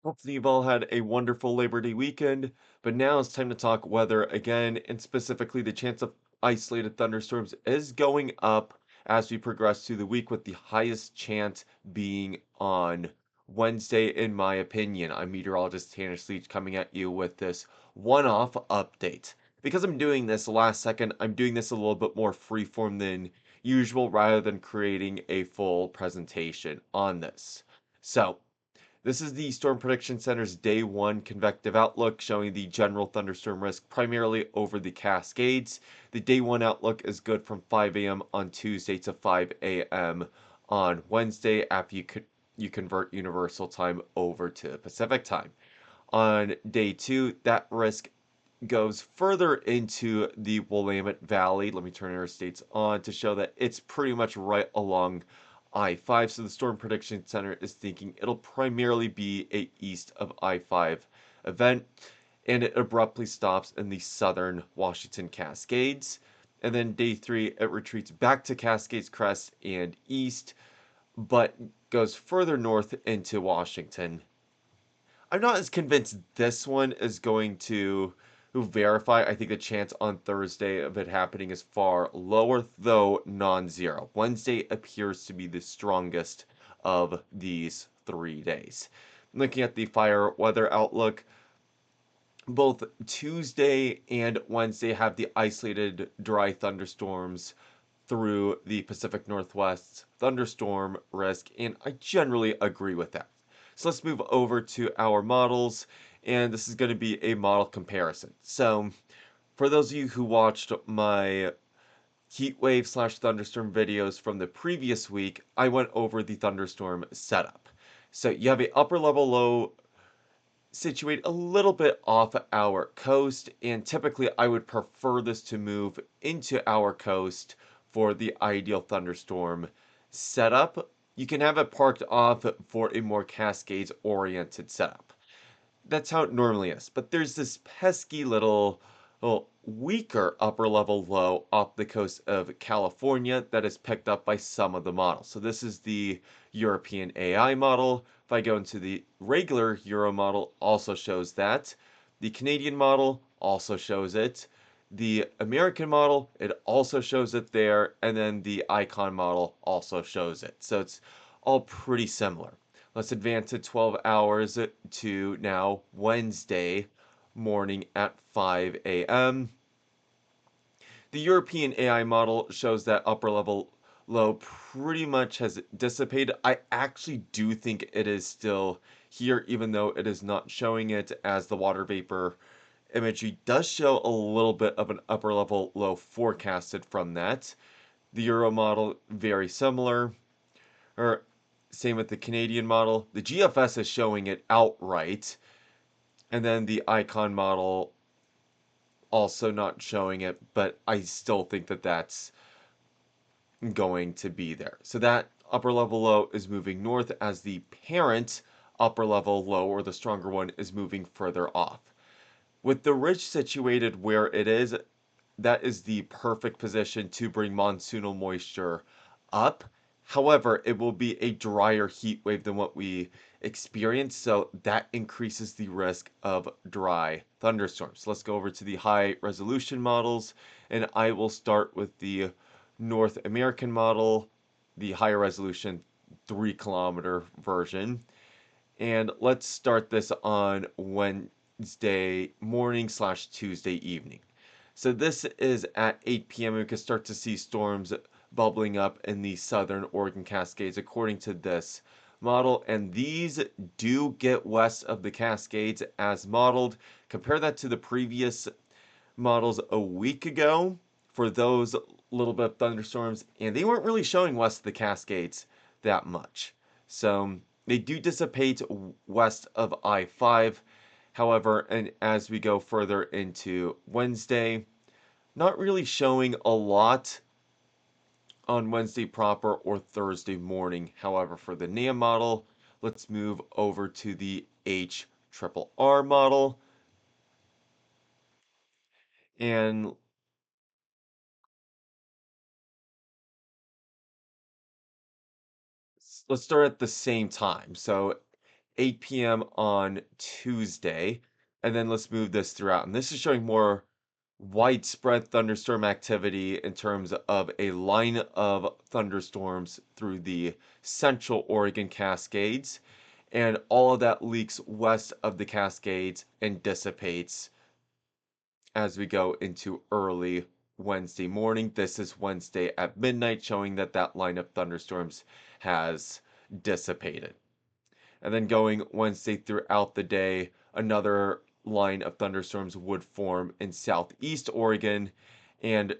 Hopefully, you've all had a wonderful Labor Day weekend, but now it's time to talk weather again, and specifically the chance of isolated thunderstorms is going up as we progress through the week, with the highest chance being on Wednesday, in my opinion. I'm meteorologist Tanner Sleech coming at you with this one-off update. Because I'm doing this last second, I'm doing this a little bit more freeform than usual rather than creating a full presentation on this. So, this is the Storm Prediction Center's Day 1 convective outlook showing the general thunderstorm risk primarily over the Cascades. The Day 1 outlook is good from 5 a.m. on Tuesday to 5 a.m. on Wednesday after you convert Universal Time over to Pacific Time. On Day 2, that risk goes further into the Willamette Valley. Let me turn interstates on to show that it's pretty much right along I-5. So the Storm Prediction Center is thinking it'll primarily be a east of I-5 event, and it abruptly stops in the southern Washington Cascades. And then day 3, it retreats back to Cascades Crest and east, but goes further north into Washington. I'm not as convinced this one is going to verify. I think the chance on Thursday of it happening is far lower, though non-zero. Wednesday appears to be the strongest of these 3 days. Looking at the fire weather outlook, both Tuesday and Wednesday have the isolated dry thunderstorms through the Pacific Northwest's thunderstorm risk, and I generally agree with that. So let's move over to our models, and this is going to be a model comparison. So for those of you who watched my heat wave slash thunderstorm videos from the previous week, I went over the thunderstorm setup. So you have a upper level low situate a little bit off our coast, and typically I would prefer this to move into our coast for the ideal thunderstorm setup. You can have it parked off for a more Cascades oriented setup. That's how it normally is. But there's this pesky little weaker upper level low off the coast of California that is picked up by some of the models. So this is the European AI model. If I go into the regular Euro model, also shows that. The Canadian model also shows it. The American model, it also shows it there. And then the Icon model also shows it. So it's all pretty similar. Let's advance to 12 hours to now Wednesday morning at 5 a.m. The European AI model shows that upper level low pretty much has dissipated. I actually do think it is still here, even though it is not showing it, as the water vapor imagery does show a little bit of an upper level low forecasted from that. The Euro model, very similar. Or same with the Canadian model. The GFS is showing it outright, and then the Icon model also not showing it, but I still think that that's going to be there. So that upper level low is moving north as the parent upper level low, or the stronger one, is moving further off. With the ridge situated where it is, that is the perfect position to bring monsoonal moisture up. However, it will be a drier heat wave than what we experience, so that increases the risk of dry thunderstorms. Let's go over to the high resolution models, and I will start with the North American model, the higher resolution 3 kilometer version. And let's start this on Wednesday morning slash Tuesday evening. So this is at 8 p.m. We can start to see storms bubbling up in the southern Oregon Cascades according to this model. And these do get west of the Cascades as modeled. Compare that to the previous models a week ago for those little bit of thunderstorms, and they weren't really showing west of the Cascades that much. So they do dissipate west of I-5. However, and as we go further into Wednesday, not really showing a lot on Wednesday proper or Thursday morning. However, for the NAM model, let's move over to the HRRR model. And let's start at the same time. So 8 p.m. on Tuesday. And then let's move this throughout. And this is showing more widespread thunderstorm activity in terms of a line of thunderstorms through the central Oregon Cascades. And all of that leaks west of the Cascades and dissipates as we go into early Wednesday morning. This is Wednesday at midnight, showing that that line of thunderstorms has dissipated. And then going Wednesday throughout the day, another line of thunderstorms would form in southeast Oregon and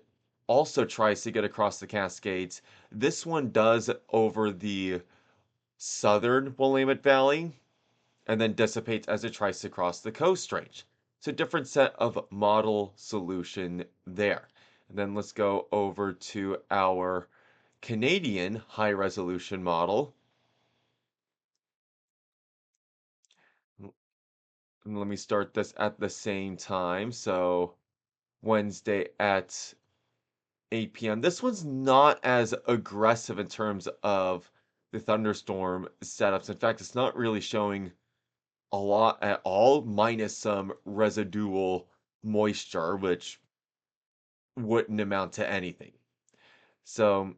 also tries to get across the Cascades. This one does over the southern Willamette Valley and then dissipates as it tries to cross the Coast Range. So different set of model solution there. And then let's go over to our Canadian high resolution model. And let me start this at the same time. So Wednesday at 8 p.m. This one's not as aggressive in terms of the thunderstorm setups. In fact, it's not really showing a lot at all, minus some residual moisture, which wouldn't amount to anything. So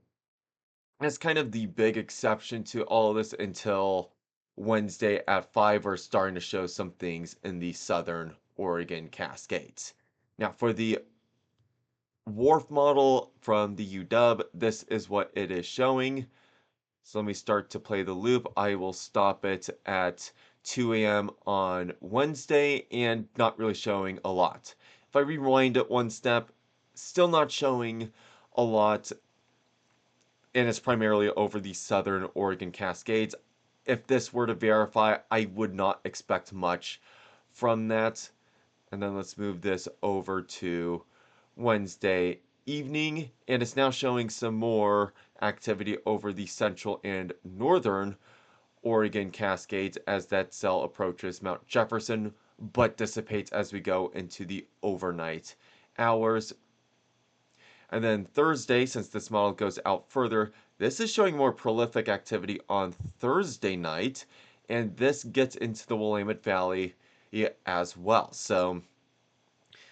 that's kind of the big exception to all of this until Wednesday at 5, we're starting to show some things in the southern Oregon Cascades. Now, for the wharf model from the UW, this is what it is showing. So let me start to play the loop. I will stop it at 2 a.m. on Wednesday and not really showing a lot. If I rewind it one step, still not showing a lot, and it's primarily over the southern Oregon Cascades. If this were to verify, I would not expect much from that. And then let's move this over to Wednesday evening, and it's now showing some more activity over the central and northern Oregon Cascades as that cell approaches Mount Jefferson, but dissipates as we go into the overnight hours. And then Thursday, since this model goes out further, this is showing more prolific activity on Thursday night, and this gets into the Willamette Valley as well. So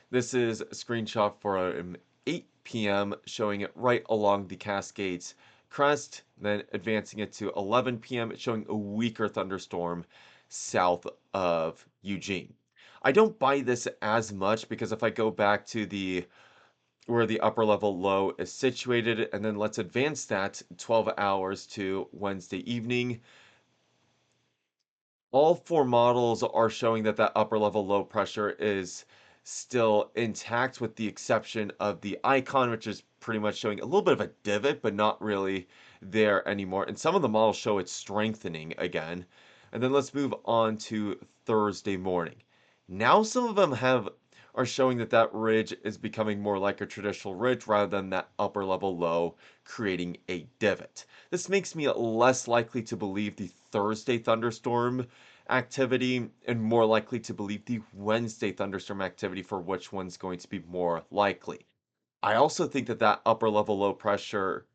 this is a screenshot from 8 p.m. showing it right along the Cascades crest, then advancing it to 11 p.m. showing a weaker thunderstorm south of Eugene. I don't buy this as much because if I go back to the where the upper level low is situated, and then let's advance that 12 hours to Wednesday evening. All four models are showing that that upper level low pressure is still intact with the exception of the icon, which is pretty much showing a little bit of a divot, but not really there anymore. And some of the models show it strengthening again. And then let's move on to Thursday morning. Now some of them are showing that that ridge is becoming more like a traditional ridge rather than that upper level low creating a divot. This makes me less likely to believe the Thursday thunderstorm activity and more likely to believe the Wednesday thunderstorm activity for which one's going to be more likely. I also think that that upper level low pressure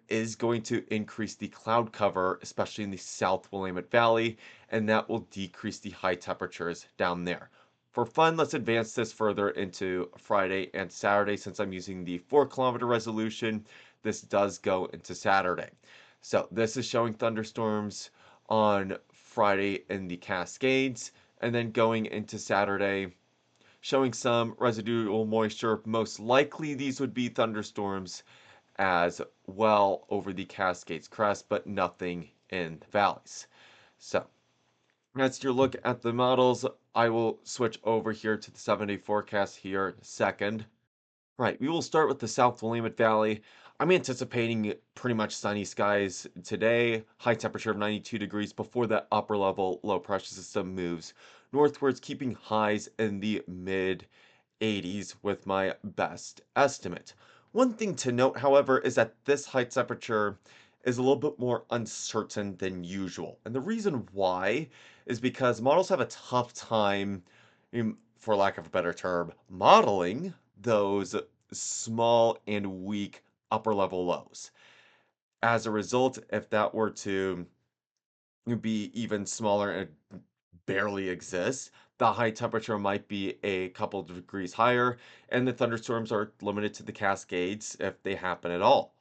is going to increase the cloud cover, especially in the South Willamette Valley, and that will decrease the high temperatures down there. For fun, let's advance this further into Friday and Saturday. Since I'm using the 4 kilometer resolution, this does go into Saturday. So this is showing thunderstorms on Friday in the Cascades, and then going into Saturday, showing some residual moisture. Most likely these would be thunderstorms as well over the Cascades crest, but nothing in the valleys. So that's your look at the models. I will switch over here to the 7-day forecast here in a second. Right, we will start with the South Willamette Valley. I'm anticipating pretty much sunny skies today, high temperature of 92 degrees before that upper level low pressure system moves northwards, keeping highs in the mid 80s with my best estimate. One thing to note, however, is that this high temperature is a little bit more uncertain than usual. And the reason why is because models have a tough time, for lack of a better term, modeling those small and weak upper level lows. As a result, if that were to be even smaller and barely exist. The high temperature might be a couple of degrees higher, and the thunderstorms are limited to the Cascades if they happen at all.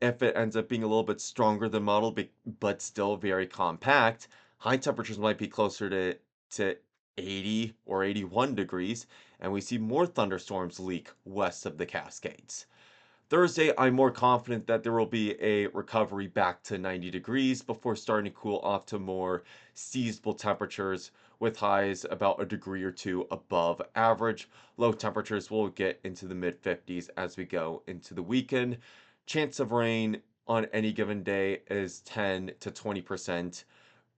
If it ends up being a little bit stronger than modeled, but still very compact, high temperatures might be closer to 80 or 81 degrees, and we see more thunderstorms leak west of the Cascades. Thursday, I'm more confident that there will be a recovery back to 90 degrees before starting to cool off to more seasonable temperatures with highs about a degree or two above average. Low temperatures will get into the mid 50s as we go into the weekend. Chance of rain on any given day is 10 to 20%.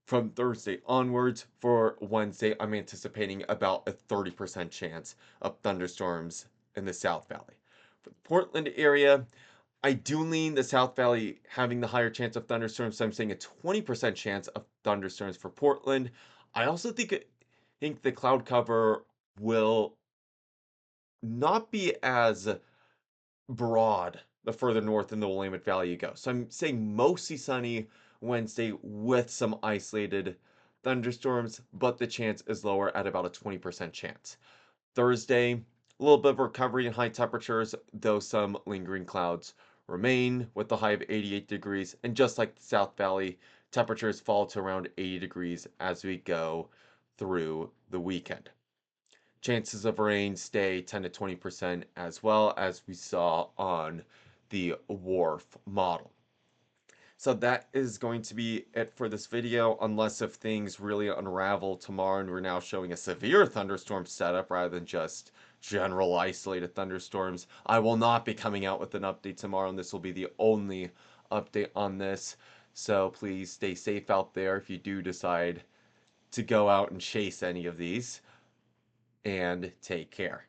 From Thursday onwards, for Wednesday, I'm anticipating about a 30% chance of thunderstorms in the South Valley. For the Portland area, I do lean the South Valley having the higher chance of thunderstorms, so I'm saying a 20% chance of thunderstorms for Portland. I also think the cloud cover will not be as broad the further north in the Willamette Valley you go. So I'm saying mostly sunny Wednesday with some isolated thunderstorms, but the chance is lower at about a 20% chance. Thursday, a little bit of recovery in high temperatures, though some lingering clouds remain with the high of 88 degrees. And just like the South Valley, temperatures fall to around 80 degrees as we go through the weekend. Chances of rain stay 10 to 20% as well as we saw on the WRF model. So that is going to be it for this video, unless if things really unravel tomorrow and we're now showing a severe thunderstorm setup rather than just general isolated thunderstorms. I will not be coming out with an update tomorrow, and this will be the only update on this. So please stay safe out there if you do decide to go out and chase any of these, and take care.